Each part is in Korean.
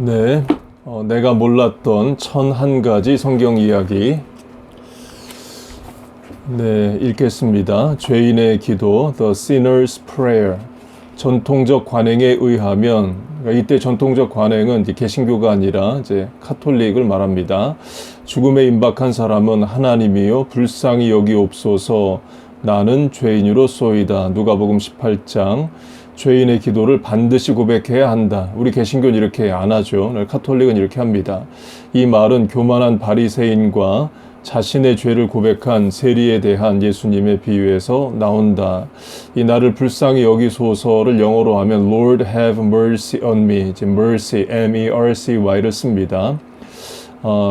네, 내가 몰랐던 1001가지 성경 이야기. 네, 읽겠습니다. 죄인의 기도, The Sinner's Prayer. 전통적 관행에 의하면, 그러니까 이때 전통적 관행은 이제 개신교가 아니라 이제 카톨릭을 말합니다. 죽음에 임박한 사람은 하나님이요 불쌍히 여기옵소서 나는 죄인으로소이다. 누가복음 18장. 죄인의 기도를 반드시 고백해야 한다. 우리 개신교는 이렇게 안 하죠. 카톨릭은 이렇게 합니다. 이 말은 교만한 바리새인과 자신의 죄를 고백한 세리에 대한 예수님의 비유에서 나온다. 이 나를 불쌍히 여기소서를 영어로 하면 Lord have mercy on me. 이제 mercy, M-E-R-C-Y를 씁니다.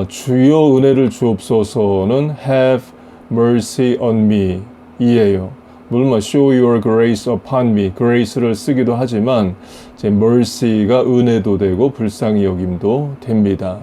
주여 은혜를 주옵소서는 have mercy on me 이에요. 물론 show your grace upon me, grace를 쓰기도 하지만 이제 mercy가 은혜도 되고 불쌍히 여김도 됩니다.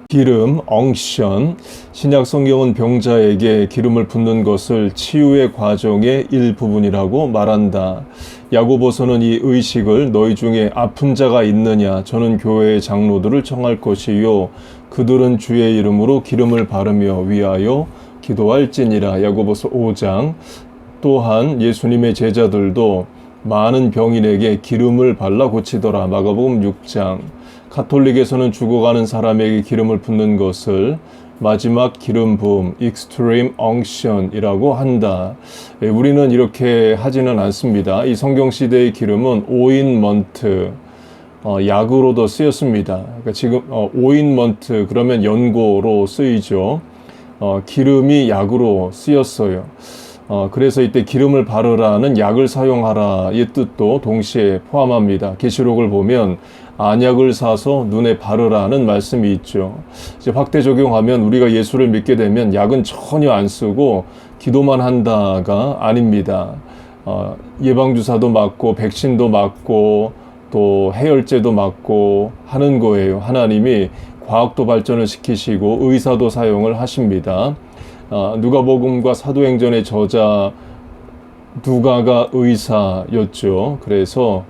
기름, unction, 신약 성경은 병자에게 기름을 붓는 것을 치유의 과정의 일부분이라고 말한다. 야고보서는 이 의식을 너희 중에 아픈 자가 있느냐 저는 교회의 장로들을 청할 것이요 그들은 주의 이름으로 기름을 바르며 위하여 기도할지니라. 야고보서 5장. 또한 예수님의 제자들도 많은 병인에게 기름을 발라 고치더라. 마가복음 6장. 가톨릭에서는 죽어가는 사람에게 기름을 붓는 것을 마지막 기름 부음, extreme unction이라고 한다. 우리는 이렇게 하지는 않습니다. 이 성경 시대의 기름은 오인먼트, 약으로도 쓰였습니다. 그러니까 지금 오인먼트 그러면 연고로 쓰이죠. 기름이 약으로 쓰였어요. 그래서 이때 기름을 바르라는 약을 사용하라의 뜻도 동시에 포함합니다. 계시록을 보면 안약을 사서 눈에 바르라는 말씀이 있죠. 이제 확대 적용하면 우리가 예수를 믿게 되면 약은 전혀 안 쓰고 기도만 한다가 아닙니다. 예방주사도 맞고 백신도 맞고 또 해열제도 맞고 하는 거예요. 하나님이 과학도 발전을 시키시고 의사도 사용을 하십니다. 누가복음과 사도행전의 저자 누가가 의사였죠. 그래서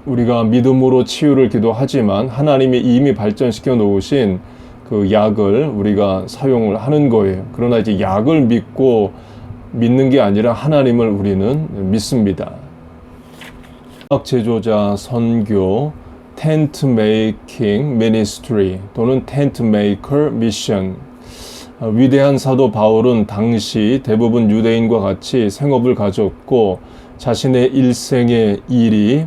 우리가 믿음으로 치유를 기도하지만 하나님이 이미 발전시켜 놓으신 그 약을 우리가 사용을 하는 거예요. 그러나 이제 약을 믿는 게 아니라 하나님을 우리는 믿습니다. 음악 제조자 선교, 텐트 메이킹 미니스트리 또는 텐트 메이커 미션. 위대한 사도 바울은 당시 대부분 유대인과 같이 생업을 가졌고 자신의 일생의 일이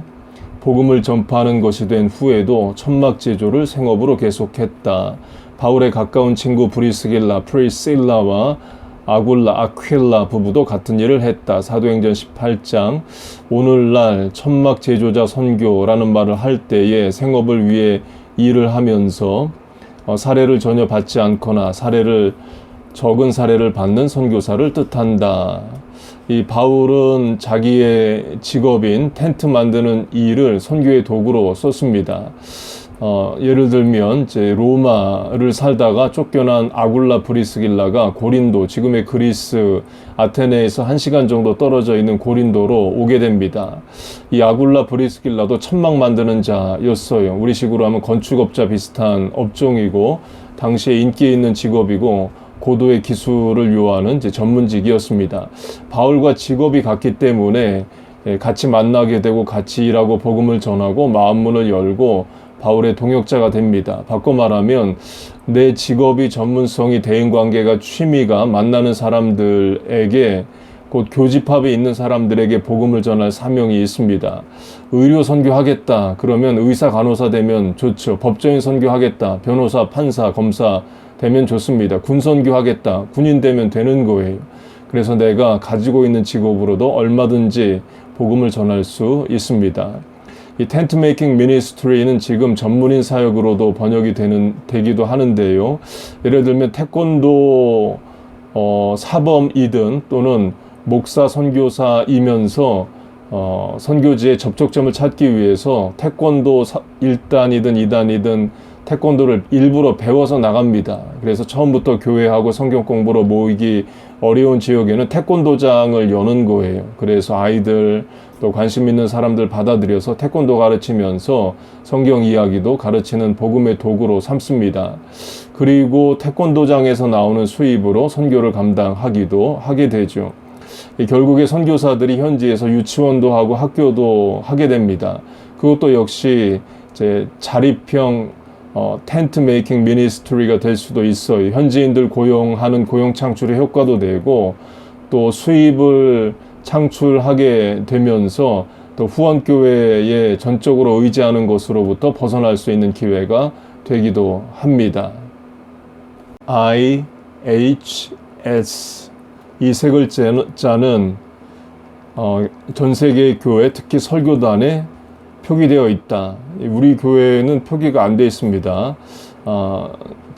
복음을 전파하는 것이 된 후에도 천막 제조를 생업으로 계속했다. 바울의 가까운 친구 프리실라와 아퀴라 부부도 같은 일을 했다. 사도행전 18장. 오늘날 천막 제조자 선교라는 말을 할 때에 생업을 위해 일을 하면서 사례를 전혀 받지 않거나 적은 사례를 받는 선교사를 뜻한다. 이 바울은 자기의 직업인 텐트 만드는 일을 선교의 도구로 썼습니다. 예를 들면 이제 로마를 살다가 쫓겨난 아굴라 브리스길라가 고린도, 지금의 그리스 아테네에서 1시간 정도 떨어져 있는 고린도로 오게 됩니다. 이 아굴라 브리스길라도 천막 만드는 자였어요. 우리식으로 하면 건축업자 비슷한 업종이고 당시에 인기 있는 직업이고 고도의 기술을 요하는 이제 전문직이었습니다. 바울과 직업이 같기 때문에 같이 만나게 되고 같이 일하고 복음을 전하고 마음문을 열고 바울의 동역자가 됩니다. 바꿔 말하면 내 직업이 전문성이 대인관계가 취미가 만나는 사람들에게 곧 교집합에 있는 사람들에게 복음을 전할 사명이 있습니다. 의료 선교하겠다. 그러면 의사 간호사 되면 좋죠. 법조인 선교하겠다. 변호사, 판사, 검사 되면 좋습니다. 군 선교하겠다. 군인 되면 되는 거예요. 그래서 내가 가지고 있는 직업으로도 얼마든지 복음을 전할 수 있습니다. 이 텐트 메이킹 미니스트리는 지금 전문인 사역으로도 번역이 되기도 하는데요. 예를 들면 태권도 사범이든 또는 목사 선교사이면서 선교지의 접촉점을 찾기 위해서 태권도 1단이든 2단이든 태권도를 일부러 배워서 나갑니다. 그래서 처음부터 교회하고 성경 공부로 모이기 어려운 지역에는 태권도장을 여는 거예요. 그래서 아이들 또 관심 있는 사람들 받아들여서 태권도 가르치면서 성경 이야기도 가르치는 복음의 도구로 삼습니다. 그리고 태권도장에서 나오는 수입으로 선교를 감당하기도 하게 되죠. 결국에 선교사들이 현지에서 유치원도 하고 학교도 하게 됩니다. 그것도 역시 이제 자립형 텐트 메이킹 미니스트리가 될 수도 있어요. 현지인들 고용하는 고용 창출의 효과도 되고 또 수입을 창출하게 되면서 또 후원교회에 전적으로 의지하는 것으로부터 벗어날 수 있는 기회가 되기도 합니다. IHS 이 세 글자는 전 세계 교회, 특히 설교단에 표기되어 있다. 우리 교회는 표기가 안 되어 있습니다.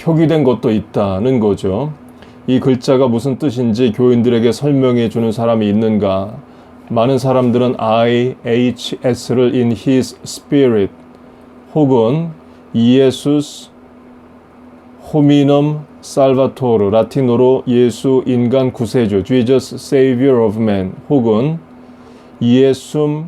표기된 것도 있다는 거죠. 이 글자가 무슨 뜻인지 교인들에게 설명해 주는 사람이 있는가? 많은 사람들은 IHS를 in His Spirit 혹은 이에수스 호미넘 살바토르, 라틴어로 예수 인간 구세주, Jesus Savior of Man, 혹은 이에숨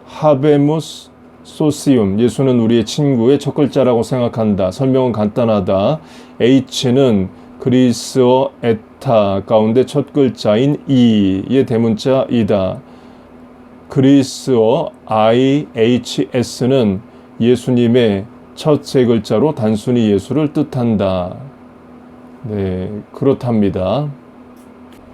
하베무스 소시움, 예수는 우리의 친구의 첫 글자라고 생각한다. 설명은 간단하다. H는 그리스어 에타 가운데 첫 글자인 E의 대문자 이다. 그리스어 IHS는 예수님의 첫 세 글자로 단순히 예수를 뜻한다. 네, 그렇답니다.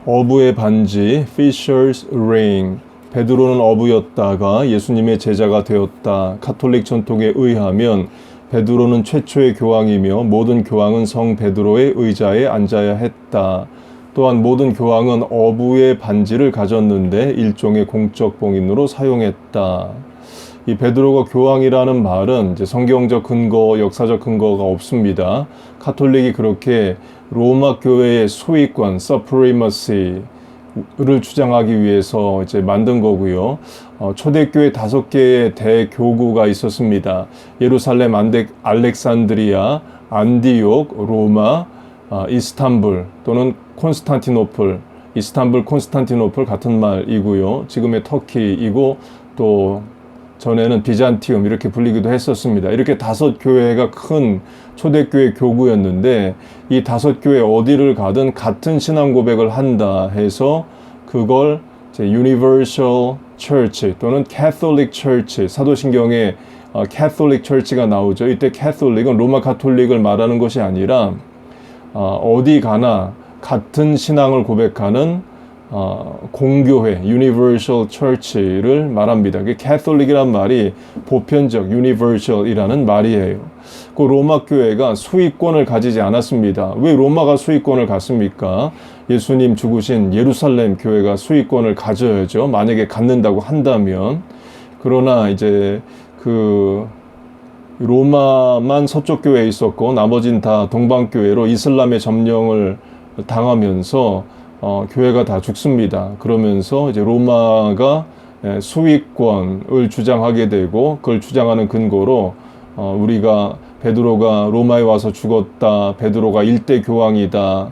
어부의 반지, Fisher's Ring. 베드로는 어부였다가 예수님의 제자가 되었다. 가톨릭 전통에 의하면 베드로는 최초의 교황이며 모든 교황은 성 베드로의 의자에 앉아야 했다. 또한 모든 교황은 어부의 반지를 가졌는데 일종의 공적 봉인으로 사용했다. 이 베드로가 교황이라는 말은 이제 성경적 근거, 역사적 근거가 없습니다. 가톨릭이 그렇게 로마 교회의 소위권, supremacy를 주장하기 위해서 이제 만든 거고요. 초대교회 5개의 대교구가 있었습니다. 예루살렘, 알렉산드리아, 안디옥, 로마, 이스탄불 또는 콘스탄티노플. 이스탄불, 콘스탄티노플 같은 말이고요. 지금의 터키이고 또 전에는 비잔티움 이렇게 불리기도 했었습니다. 이렇게 5교회가 큰 초대교회 교구였는데 이 5교회 어디를 가든 같은 신앙 고백을 한다 해서 그걸 이제 Universal Church 또는 Catholic Church, 사도신경에 Catholic Church가 나오죠. 이때 Catholic은 로마 가톨릭을 말하는 것이 아니라 어디 가나 같은 신앙을 고백하는 공교회, Universal Church를 말합니다. Catholic이란 말이 보편적, Universal이라는 말이에요. 그 로마 교회가 수익권을 가지지 않았습니다. 왜 로마가 수익권을 갖습니까? 예수님 죽으신 예루살렘 교회가 수익권을 가져야죠. 만약에 갖는다고 한다면. 그러나 이제 로마만 서쪽 교회에 있었고 나머지는 다 동방 교회로 이슬람의 점령을 당하면서 교회가 다 죽습니다. 그러면서 이제 로마가 수익권을 주장하게 되고 그걸 주장하는 근거로 우리가 베드로가 로마에 와서 죽었다. 베드로가 일대 교황이다.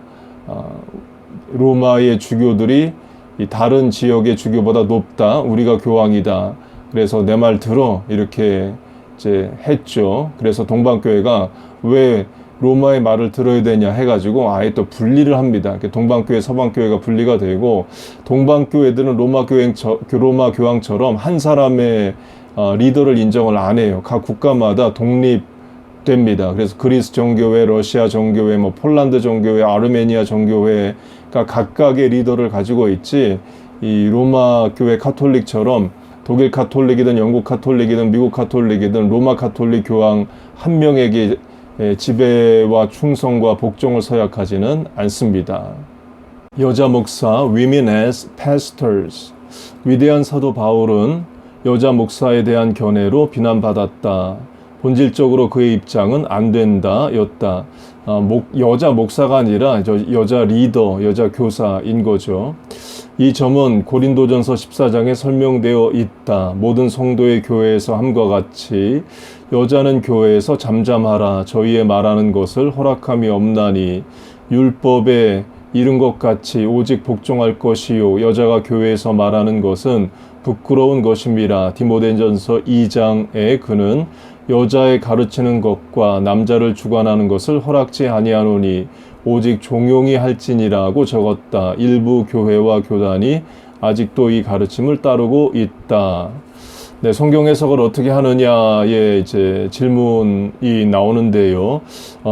로마의 주교들이 이 다른 지역의 주교보다 높다. 우리가 교황이다. 그래서 내 말 들어 이렇게 이제 했죠. 그래서 동방교회가 왜 로마의 말을 들어야 되냐 해가지고 아예 또 분리를 합니다. 동방교회, 서방교회가 분리가 되고 동방교회들은 로마 교황처럼 한 사람의 리더를 인정을 안 해요. 각 국가마다 독립됩니다. 그래서 그리스 정교회, 러시아 정교회, 폴란드 정교회, 아르메니아 정교회가 각각의 리더를 가지고 있지 이 로마 교회 카톨릭처럼 독일 카톨릭이든 영국 카톨릭이든 미국 카톨릭이든 로마 카톨릭 교황 한 명에게 지배와 충성과 복종을 서약하지는 않습니다. 여자 목사, Women as Pastors. 위대한 사도 바울은 여자 목사에 대한 견해로 비난받았다. 본질적으로 그의 입장은 안 된다 였다. 여자 목사가 아니라 여자 리더, 여자 교사인 거죠. 이 점은 고린도전서 14장에 설명되어 있다. 모든 성도의 교회에서 함과 같이 여자는 교회에서 잠잠하라. 저희의 말하는 것을 허락함이 없나니 율법에 이른 것 같이 오직 복종할 것이요 여자가 교회에서 말하는 것은 부끄러운 것임이라. 디모데전서 2장에 그는 여자의 가르치는 것과 남자를 주관하는 것을 허락지 아니하노니 오직 종용이 할지니라고 적었다. 일부 교회와 교단이 아직도 이 가르침을 따르고 있다. 네, 성경 해석을 어떻게 하느냐에 이제 질문이 나오는데요.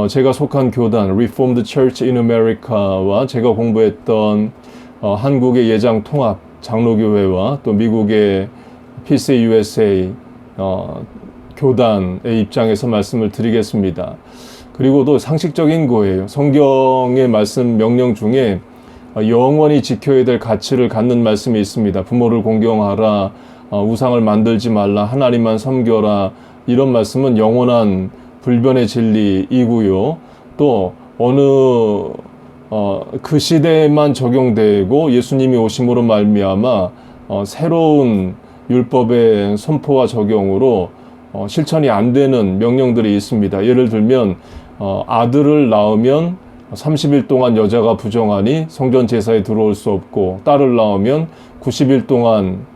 제가 속한 교단 Reformed Church in America와 제가 공부했던 한국의 예장 통합 장로교회와 또 미국의 PCUSA 교단의 입장에서 말씀을 드리겠습니다. 그리고도 상식적인 거예요. 성경의 말씀 명령 중에 영원히 지켜야 될 가치를 갖는 말씀이 있습니다. 부모를 공경하라, 우상을 만들지 말라, 하나님만 섬겨라. 이런 말씀은 영원한 불변의 진리이고요. 또 어느 그 시대에만 적용되고 예수님이 오심으로 말미암아 새로운 율법의 선포와 적용으로 실천이 안 되는 명령들이 있습니다. 예를 들면 아들을 낳으면 30일 동안 여자가 부정하니 성전 제사에 들어올 수 없고, 딸을 낳으면 90일 동안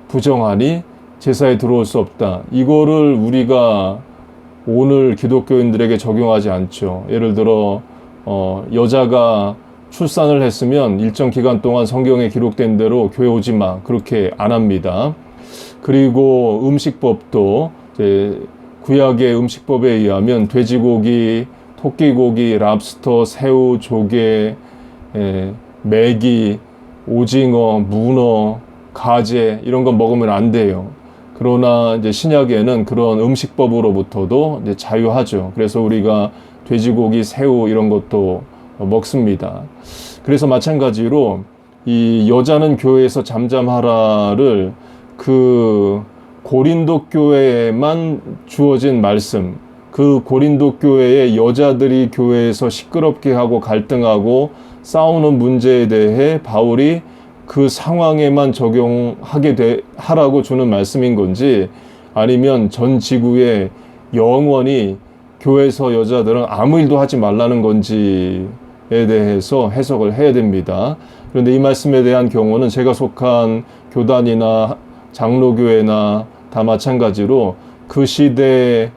부정하니 제사에 들어올 수 없다. 이거를 우리가 오늘 기독교인들에게 적용하지 않죠. 예를 들어 여자가 출산을 했으면 일정 기간 동안 성경에 기록된 대로 교회 오지 마, 그렇게 안 합니다. 그리고 음식법도 이제 구약의 음식법에 의하면 돼지고기, 토끼고기, 랍스터, 새우, 조개, 메기, 오징어, 문어, 가재 이런 거 먹으면 안 돼요. 그러나 이제 신약에는 그런 음식법으로부터도 이제 자유하죠. 그래서 우리가 돼지고기, 새우 이런 것도 먹습니다. 그래서 마찬가지로 이 여자는 교회에서 잠잠하라를 그 고린도 교회에만 주어진 말씀, 그 고린도 교회의 여자들이 교회에서 시끄럽게 하고 갈등하고 싸우는 문제에 대해 바울이 그 상황에만 적용하게 하라고 주는 말씀인 건지, 아니면 전 지구에 영원히 교회에서 여자들은 아무 일도 하지 말라는 건지에 대해서 해석을 해야 됩니다. 그런데 이 말씀에 대한 경우는 제가 속한 교단이나 장로교회나 다 마찬가지로 그 시대,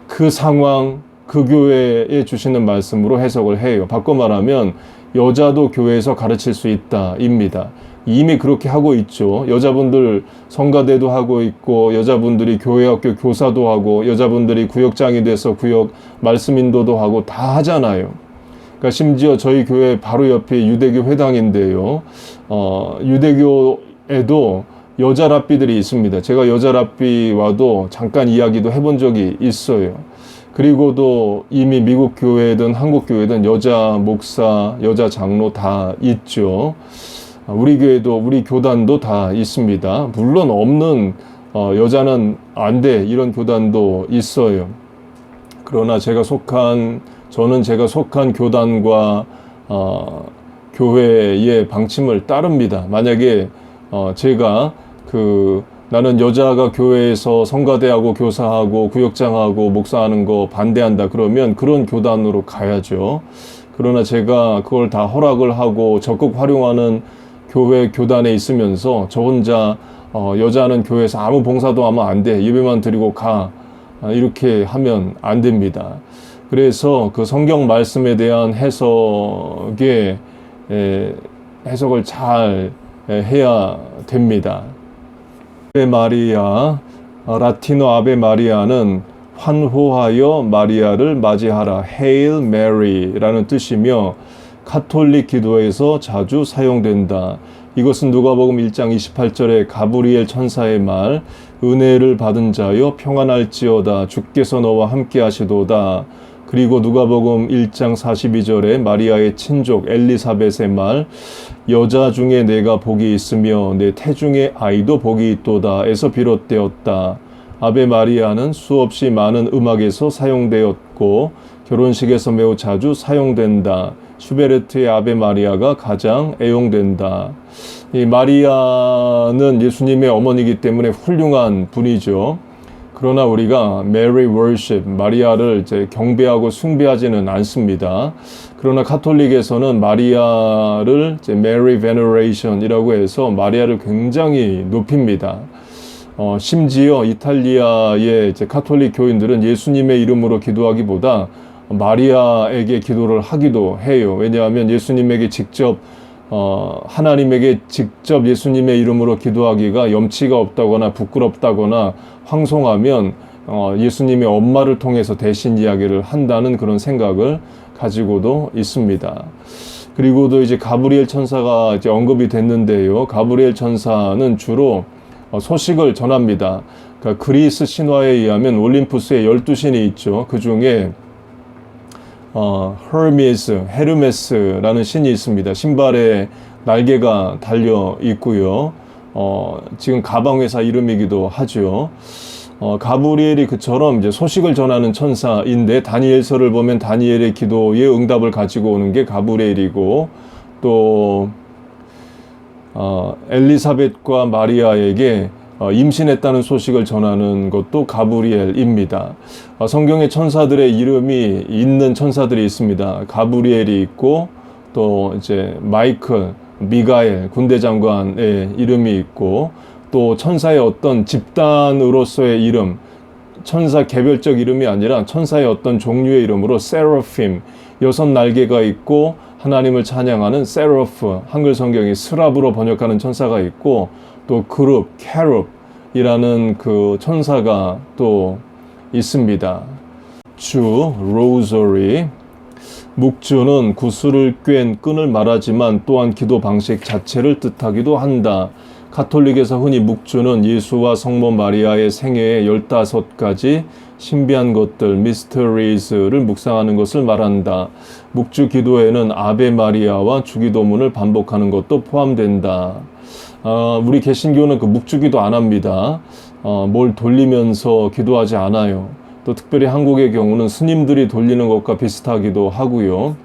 그 상황, 그 교회에 주시는 말씀으로 해석을 해요. 바꿔 말하면 여자도 교회에서 가르칠 수 있다 입니다. 이미 그렇게 하고 있죠. 여자분들 성가대도 하고 있고, 여자분들이 교회학교 교사도 하고, 여자분들이 구역장이 돼서 구역 말씀 인도도 하고 다 하잖아요. 그러니까 심지어 저희 교회 바로 옆이 유대교 회당인데요. 유대교에도 여자 랍비들이 있습니다. 제가 여자 랍비와도 잠깐 이야기도 해본 적이 있어요. 그리고도 이미 미국 교회든 한국 교회든 여자 목사, 여자 장로 다 있죠. 우리 교회도, 우리 교단도 다 있습니다. 물론 없는 여자는 안 돼, 이런 교단도 있어요. 그러나 저는 제가 속한 교단과 교회의 방침을 따릅니다. 만약에 제가 나는 여자가 교회에서 성가대하고 교사하고 구역장하고 목사하는 거 반대한다 그러면 그런 교단으로 가야죠. 그러나 제가 그걸 다 허락을 하고 적극 활용하는 교회 교단에 있으면서 저 혼자 여자는 교회에서 아무 봉사도 하면 안 돼, 예배만 드리고 가, 이렇게 하면 안 됩니다. 그래서 그 성경 말씀에 대한 해석을 잘 해야 됩니다. 아베 마리아, 라틴어 아베 마리아는 환호하여 마리아를 맞이하라, Hail Mary라는 뜻이며 카톨릭 기도에서 자주 사용된다. 이것은 누가복음 1장 28절에 가브리엘 천사의 말, 은혜를 받은 자여 평안할지어다, 주께서 너와 함께 하시도다. 그리고 누가복음 1장 42절에 마리아의 친족 엘리사벳의 말, 여자 중에 내가 복이 있으며 내 태중의 아이도 복이 있도다 에서 비롯되었다. 아베 마리아는 수없이 많은 음악에서 사용되었고 결혼식에서 매우 자주 사용된다. 슈베르트의 아베 마리아가 가장 애용된다. 이 마리아는 예수님의 어머니이기 때문에 훌륭한 분이죠. 그러나 우리가 Mary worship, 마리아를 이제 경배하고 숭배하지는 않습니다. 그러나 카톨릭에서는 마리아를 이제 Mary veneration이라고 해서 마리아를 굉장히 높입니다. 심지어 이탈리아의 이제 카톨릭 교인들은 예수님의 이름으로 기도하기보다 마리아에게 기도를 하기도 해요. 왜냐하면 예수님에게 직접 하나님에게 직접 예수님의 이름으로 기도하기가 염치가 없다거나 부끄럽다거나 황송하면 예수님의 엄마를 통해서 대신 이야기를 한다는 그런 생각을 가지고도 있습니다. 그리고도 이제 가브리엘 천사가 이제 언급이 됐는데요. 가브리엘 천사는 주로 소식을 전합니다. 그러니까 그리스 신화에 의하면 올림푸스에 12신이 있죠. 그 중에 헤르메스라는 신이 있습니다. 신발에 날개가 달려 있고요. 지금 가방 회사 이름이기도 하죠. 가브리엘이 그처럼 이제 소식을 전하는 천사인데 다니엘서를 보면 다니엘의 기도에 응답을 가지고 오는 게 가브리엘이고 또 엘리사벳과 마리아에게 임신했다는 소식을 전하는 것도 가브리엘입니다. 성경의 천사들의 이름이 있는 천사들이 있습니다. 가브리엘이 있고 또 이제 마이클, 미가엘 군대 장관의 이름이 있고 또 천사의 어떤 집단으로서의 이름, 천사 개별적 이름이 아니라 천사의 어떤 종류의 이름으로 세라핌, 6날개가 있고 하나님을 찬양하는 세라프, 한글 성경이 스랍으로 번역하는 천사가 있고 또 그룹, 캐룹이라는 그 천사가 또 있습니다. 주, 로저리, 묵주는 구슬을 꿰은 끈을 말하지만 또한 기도 방식 자체를 뜻하기도 한다. 카톨릭에서 흔히 묵주는 예수와 성모 마리아의 생애의 15가지 신비한 것들, 미스터리즈를 묵상하는 것을 말한다. 묵주 기도에는 아베 마리아와 주기도문을 반복하는 것도 포함된다. 우리 개신교는 그 묵주 기도 안 합니다. 뭘 돌리면서 기도하지 않아요. 또 특별히 한국의 경우는 스님들이 돌리는 것과 비슷하기도 하고요.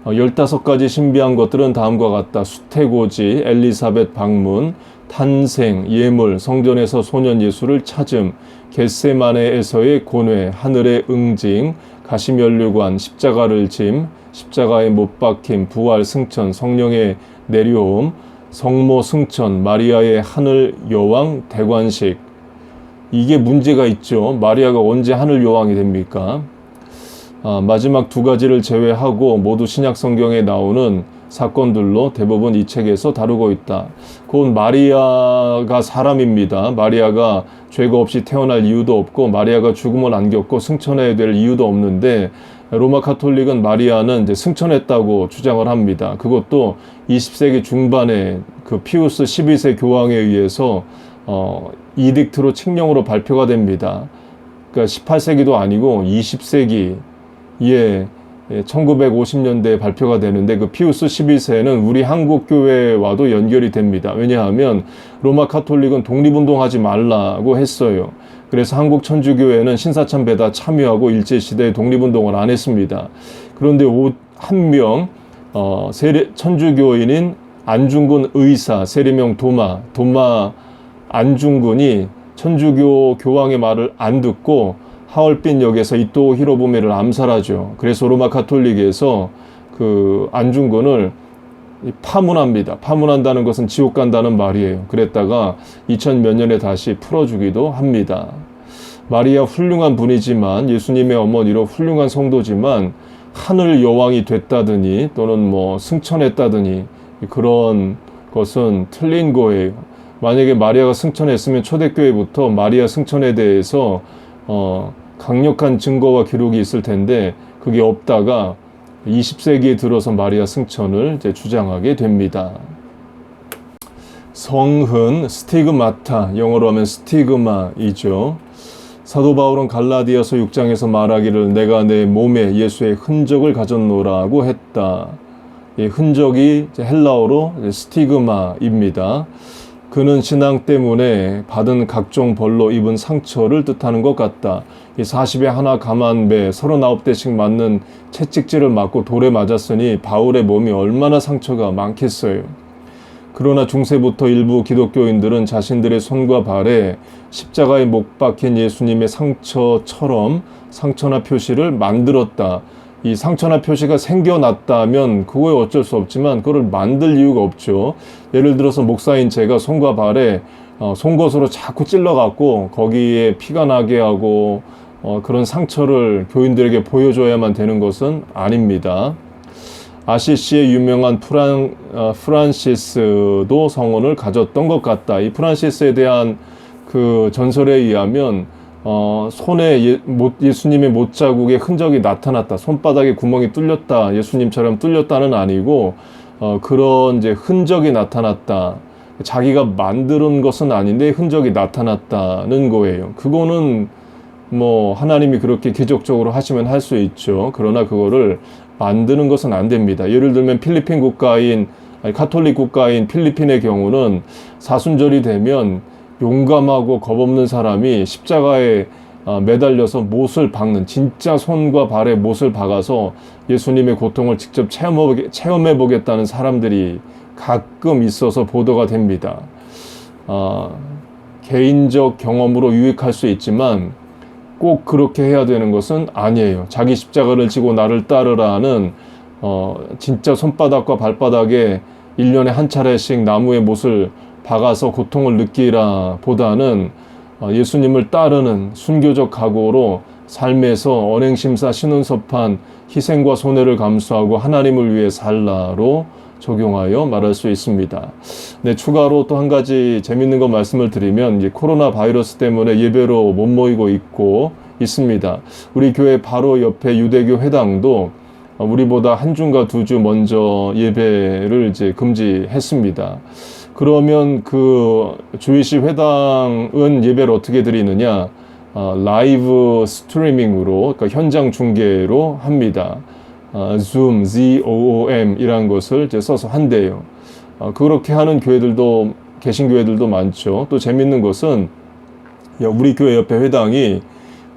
15가지 신비한 것들은 다음과 같다. 수태고지, 엘리사벳 방문, 탄생, 예물, 성전에서 소년 예수를 찾음, 겟세마네에서의 고뇌, 하늘의 응징, 가시면류관, 십자가를 짐, 십자가에 못 박힘, 부활, 승천, 성령의 내려옴, 성모 승천, 마리아의 하늘 여왕 대관식. 이게 문제가 있죠. 마리아가 언제 하늘 여왕이 됩니까? 마지막 2가지를 제외하고 모두 신약 성경에 나오는 사건들로 대부분 이 책에서 다루고 있다. 그건 마리아가 사람입니다. 마리아가 죄가 없이 태어날 이유도 없고 마리아가 죽음을 안 겪고 승천해야 될 이유도 없는데 로마 카톨릭은 마리아는 이제 승천했다고 주장을 합니다. 그것도 20세기 중반에 그 피우스 12세 교황에 의해서 이딕트로 칙령으로 발표가 됩니다. 그러니까 18세기도 아니고 20세기에 1950년대에 발표가 되는데 그 피우스 12세는 우리 한국 교회와도 연결이 됩니다. 왜냐하면 로마 카톨릭은 독립운동하지 말라고 했어요. 그래서 한국 천주교회는 신사참배다 참여하고 일제시대에 독립운동을 안 했습니다. 그런데 한 명 천주교인인 안중근 의사, 세리명 도마 안중근이 천주교 교황의 말을 안 듣고 하얼빈 역에서 이토 히로부미를 암살하죠. 그래서 로마 카톨릭에서 그 안중근을 파문합니다. 파문한다는 것은 지옥 간다는 말이에요. 그랬다가 2000몇 년에 다시 풀어주기도 합니다. 마리아 훌륭한 분이지만 예수님의 어머니로 훌륭한 성도지만 하늘 여왕이 됐다더니 또는 뭐 승천했다더니 그런 것은 틀린 거예요. 만약에 마리아가 승천했으면 초대교회부터 마리아 승천에 대해서 강력한 증거와 기록이 있을 텐데 그게 없다가 20세기에 들어서 마리아 승천을 이제 주장하게 됩니다. 성흔, 스티그마타, 영어로 하면 스티그마이죠. 사도 바울은 갈라디아서 6장에서 말하기를 내가 내 몸에 예수의 흔적을 가졌노라고 했다. 이 흔적이 헬라어로 스티그마입니다. 그는 신앙 때문에 받은 각종 벌로 입은 상처를 뜻하는 것 같다. 이 40에 하나 감한 매 39대씩 맞는 채찍질을 맞고 돌에 맞았으니 바울의 몸이 얼마나 상처가 많겠어요. 그러나 중세부터 일부 기독교인들은 자신들의 손과 발에 십자가에 못 박힌 예수님의 상처처럼 상처나 표시를 만들었다. 이 상처나 표시가 생겨났다면 그거에 어쩔 수 없지만 그걸 만들 이유가 없죠. 예를 들어서 목사인 제가 손과 발에 송곳으로 자꾸 찔러갖고 거기에 피가 나게 하고 그런 상처를 교인들에게 보여줘야만 되는 것은 아닙니다. 아시시의 유명한 프란시스도 성혼을 가졌던 것 같다. 이 프란시스에 대한 그 전설에 의하면 손에 예수님의 못자국의 흔적이 나타났다. 손바닥에 구멍이 뚫렸다. 예수님처럼 뚫렸다는 아니고 그런 이제 흔적이 나타났다. 자기가 만드는 것은 아닌데 흔적이 나타났다는 거예요. 그거는 뭐 하나님이 그렇게 기적적으로 하시면 할 수 있죠. 그러나 그거를 만드는 것은 안 됩니다. 예를 들면 카톨릭 국가인 필리핀의 경우는 사순절이 되면 용감하고 겁없는 사람이 십자가에 매달려서 못을 박는, 진짜 손과 발에 못을 박아서 예수님의 고통을 직접 체험해 보겠다는 사람들이 가끔 있어서 보도가 됩니다. 개인적 경험으로 유익할 수 있지만 꼭 그렇게 해야 되는 것은 아니에요. 자기 십자가를 지고 나를 따르라는 진짜 손바닥과 발바닥에 1년에 한 차례씩 나무에 못을 박아서 고통을 느끼라 보다는 예수님을 따르는 순교적 각오로 삶에서 언행심사 신운섭한 희생과 손해를 감수하고 하나님을 위해 살라로 적용하여 말할 수 있습니다. 네, 추가로 또 한 가지 재밌는 거 말씀을 드리면 이제 코로나 바이러스 때문에 예배로 못 모이고 있습니다. 우리 교회 바로 옆에 유대교 회당도 우리보다 한 주인가 두 주 먼저 예배를 이제 금지했습니다. 그러면 그 주이시 회당은 예배를 어떻게 드리느냐? 라이브 스트리밍으로, 그러니까 현장 중계로 합니다. Zoom, Z-O-O-M 이라는 것을 이제 써서 한대요. 그렇게 하는 교회들도, 개신교회들도 많죠. 또 재밌는 것은 우리 교회 옆에 회당이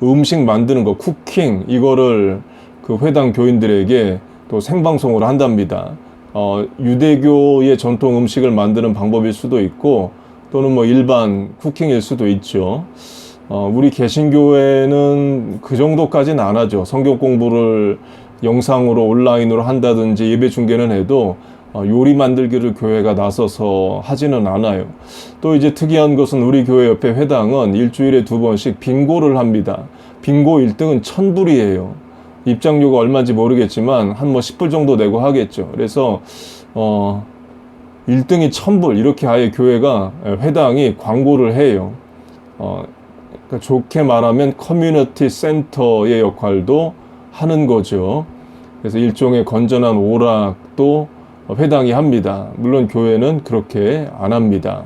음식 만드는 거, 쿠킹, 이거를 그 회당 교인들에게 또 생방송으로 한답니다. 유대교의 전통 음식을 만드는 방법일 수도 있고 또는 뭐 일반 쿠킹일 수도 있죠. 우리 개신교회는 그 정도까지는 안 하죠. 성경 공부를 영상으로 온라인으로 한다든지 예배 중계는 해도 요리 만들기를 교회가 나서서 하지는 않아요. 또 이제 특이한 것은 우리 교회 옆에 회당은 일주일에 2번씩 빙고를 합니다. 빙고 1등은 1,000불이에요. 입장료가 얼마인지 모르겠지만 한 뭐 10불 정도 내고 하겠죠. 그래서 1등이 1,000불 이렇게 아예 교회가 회당이 광고를 해요. 그러니까 좋게 말하면 커뮤니티 센터의 역할도 하는 거죠. 그래서 일종의 건전한 오락도 회당이 합니다. 물론 교회는 그렇게 안 합니다.